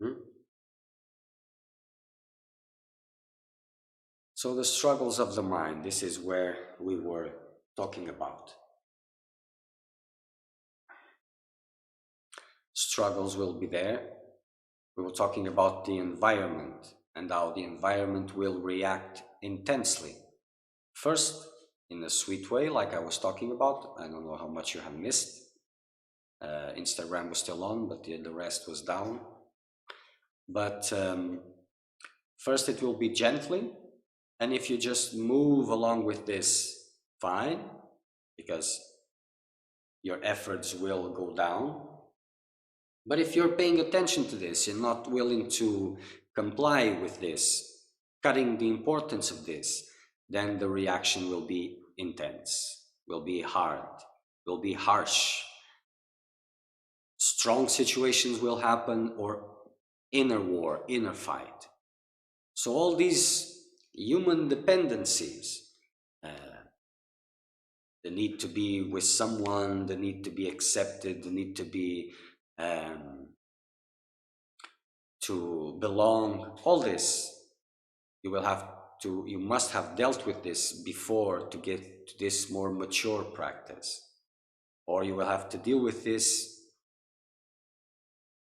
Hmm? So the struggles of the mind, this is where we were talking about. Struggles will be there. We were talking about the environment and how the environment will react intensely. First, in a sweet way, like I was talking about. I don't know how much you have missed. Instagram was still on, but the rest was down. But first, it will be gently. And if you just move along with this, fine, because your efforts will go down. But if you're paying attention to this, you're not willing to comply with this, cutting the importance of this, then the reaction will be intense, will be hard, will be harsh. Strong situations will happen, or inner war, inner fight. So all these human dependencies, the need to be with someone, the need to be accepted, the need to be to belong, all this, you must have dealt with this before to get to this more mature practice, or you will have to deal with this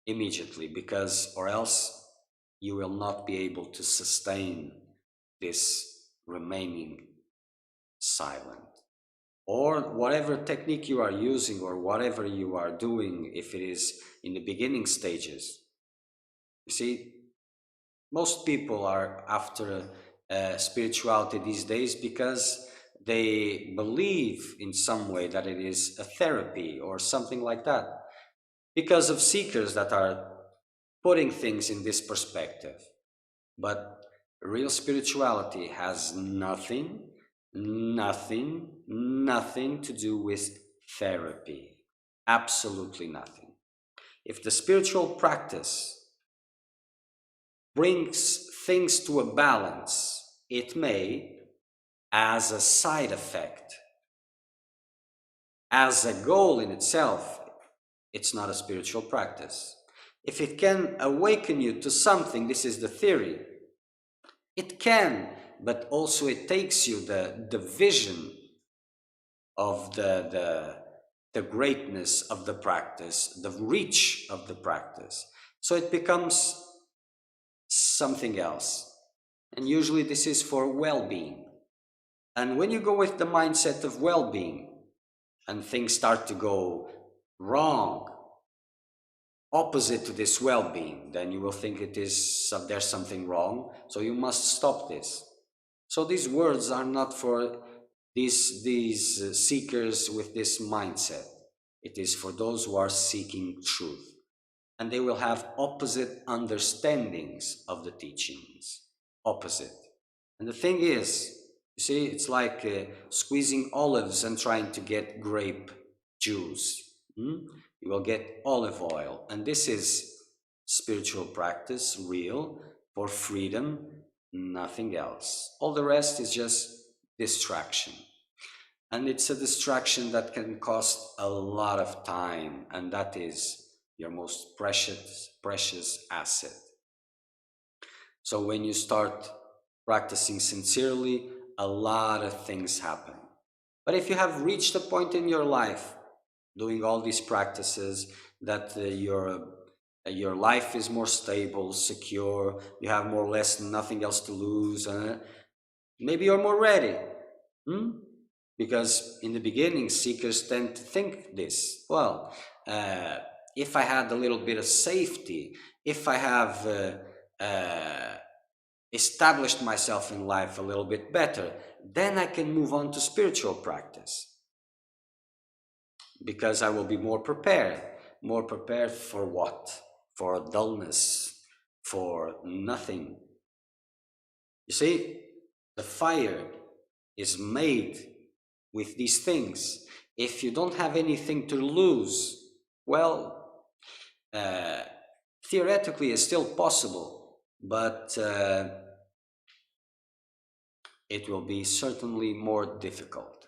immediately, because or else you will not be able to sustain this remaining silent. Or whatever technique you are using, or whatever you are doing, if it is in the beginning stages. You see, most people are after spirituality these days because they believe in some way that it is a therapy or something like that, because of seekers that are putting things in this perspective. But real spirituality has nothing to do with therapy. Absolutely nothing. If the spiritual practice brings things to a balance, it may, as a side effect, as a goal in itself, it's not a spiritual practice. If it can awaken you to something, this is the theory, it can, but also it takes you the vision of the greatness of the practice, the reach of the practice. So it becomes something else. And usually this is for well-being. And when you go with the mindset of well-being and things start to go wrong, opposite to this well-being, then you will think there's something wrong, so you must stop this. So these words are not for these seekers with this mindset. It is for those who are seeking truth. And they will have opposite understandings of the teachings. Opposite. And the thing is, you see, it's like squeezing olives and trying to get grape juice. You will get olive oil. And this is spiritual practice, real, for freedom, nothing else. All the rest is just distraction. And it's a distraction that can cost a lot of time, and that is your most precious asset. So when you start practicing sincerely, a lot of things happen. But if you have reached a point in your life doing all these practices that your life is more stable, secure, you have more or less nothing else to lose, maybe you're more ready. Because in the beginning, seekers tend to think this. Well, if I had a little bit of safety, if I have established myself in life a little bit better, then I can move on to spiritual practice. Because I will be more prepared. More prepared for what? For dullness, for nothing. You see, the fire is made with these things. If you don't have anything to lose, well, theoretically it's still possible, but it will be certainly more difficult.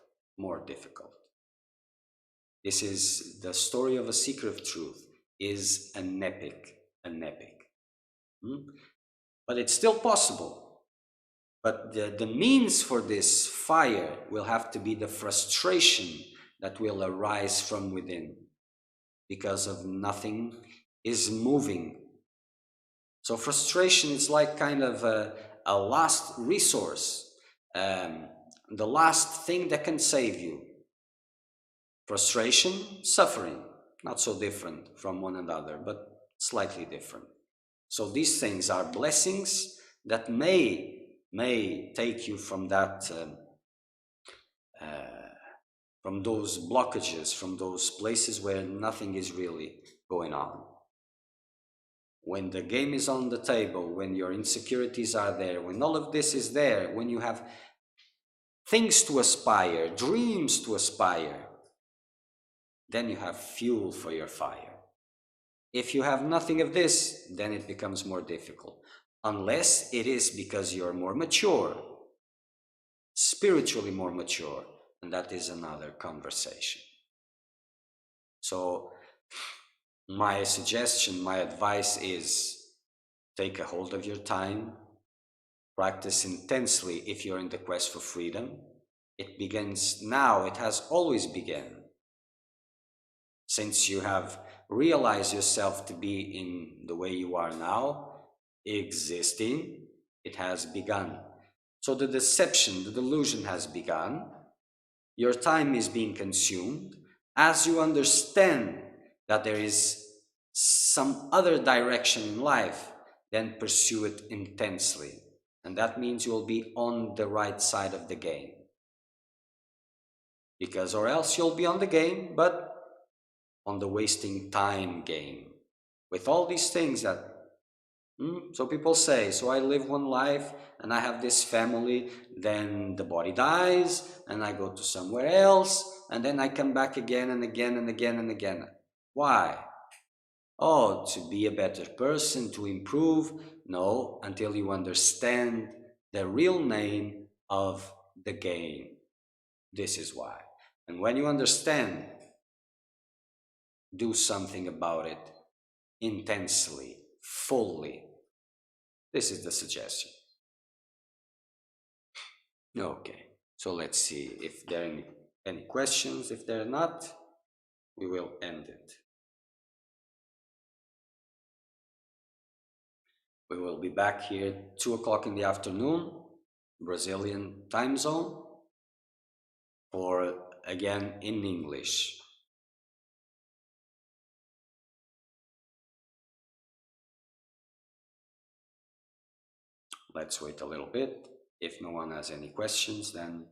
This is the story of a seeker of truth, is an epic. Hmm? But it's still possible. But the means for this fire will have to be the frustration that will arise from within because of nothing is moving. So frustration is like kind of a last resource, um, the last thing that can save you. Frustration, suffering, not so different from one another, but slightly different. So these things are blessings that may take you from that from those blockages, from those places where nothing is really going on. When the game is on the table, when your insecurities are there, when all of this is there, when you have things to aspire, dreams to aspire, then you have fuel for your fire. If you have nothing of this, then it becomes more difficult. Unless it is because you're more mature, spiritually more mature, and that is another conversation. So my suggestion, my advice is take a hold of your time, practice intensely if you're in the quest for freedom. It begins now, it has always begun. Since you have realized yourself to be in the way you are now, existing, it has begun. So the deception, the delusion has begun. Your time is being consumed. As you understand that there is some other direction in life, then pursue it intensely. And that means you will be on the right side of the game. Because, or else you'll be on the game, but on the wasting time game. With all these things that so people say, so I live one life and I have this family, then the body dies and I go to somewhere else and then I come back again and again and again and again. Why? Oh, to be a better person, to improve? No, until you understand the real name of the game. This is why. And when you understand, do something about it intensely, fully. This is the suggestion. Okay, so let's see if there are any questions. If there are not, we will end it. We will be back here 2 o'clock in the afternoon, Brazilian time zone, or again in English. Let's wait a little bit. If no one has any questions, then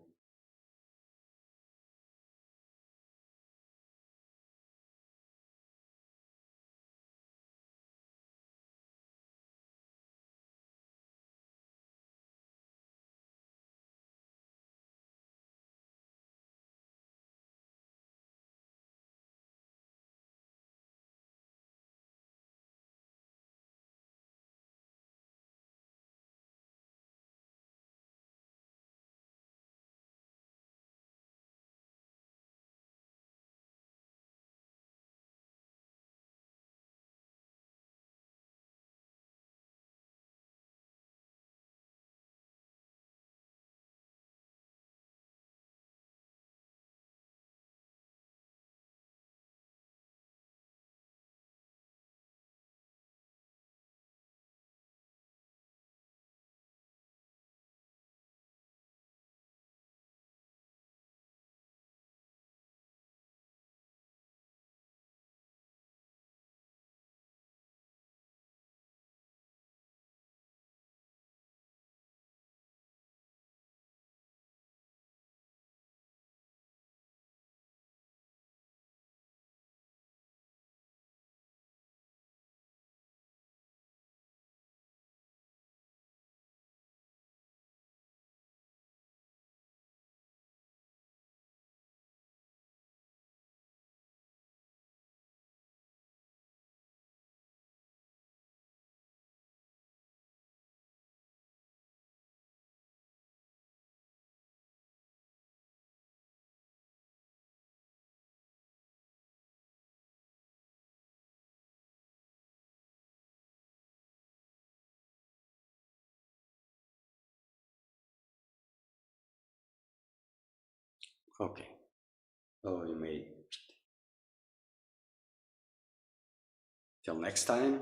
Okay. Oh, you may. Till next time.